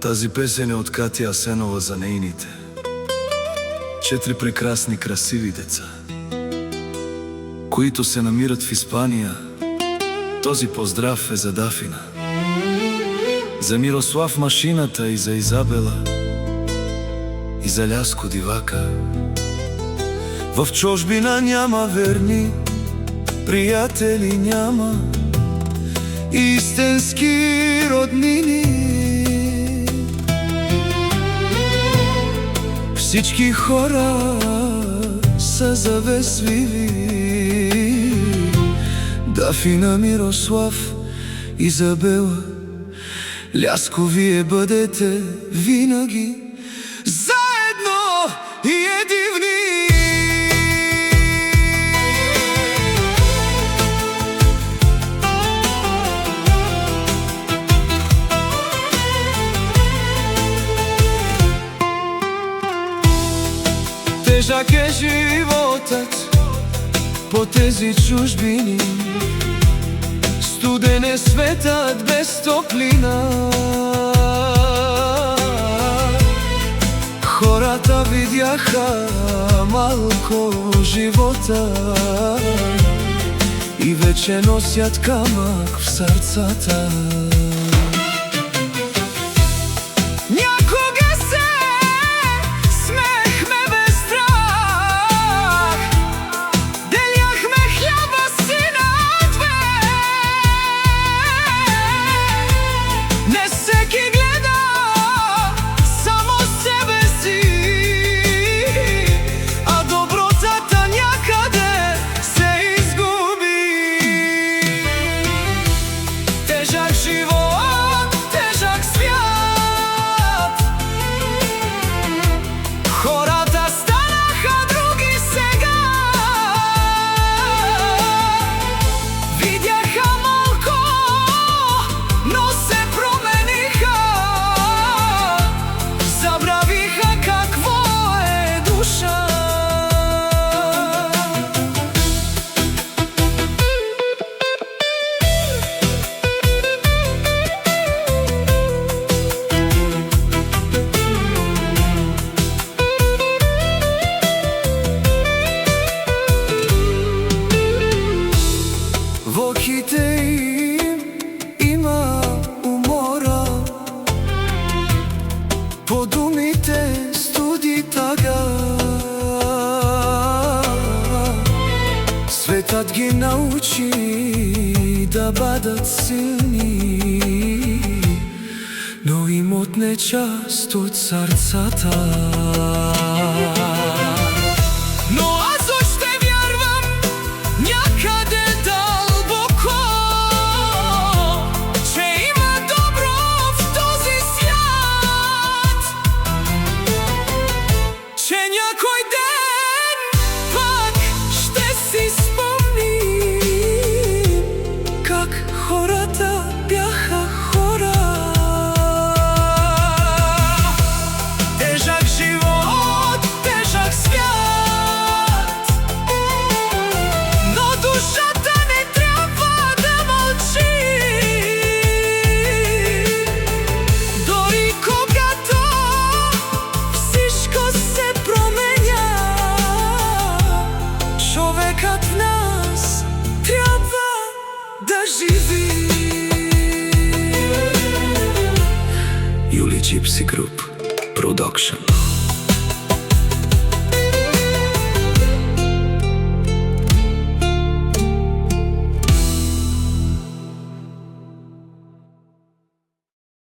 Тази песен е от Катя Асенова за нейните 4 прекрасни красиви деца, които се намират в Испания. Този поздрав е за Дафина, за Мирослав машината и за Изабела и за Ляско дивака. В чужбина няма верни приятели, няма истински роднини. Всички хора са завистливи. Дафина, Мирослав, Изабела, Ляско, вие бъдете винаги заедно и едивни. Тежък е животът по тези чужбини, студен е светът без топлина. Хората видяха малко живота и вече носят камък в сърцата. В очите им има умора, по думите студи тъга. Светът ги научи да бъдат силни, но им отне част от сърцата. Човекът в нас трябва да живи. Юли Gypsy Group Production.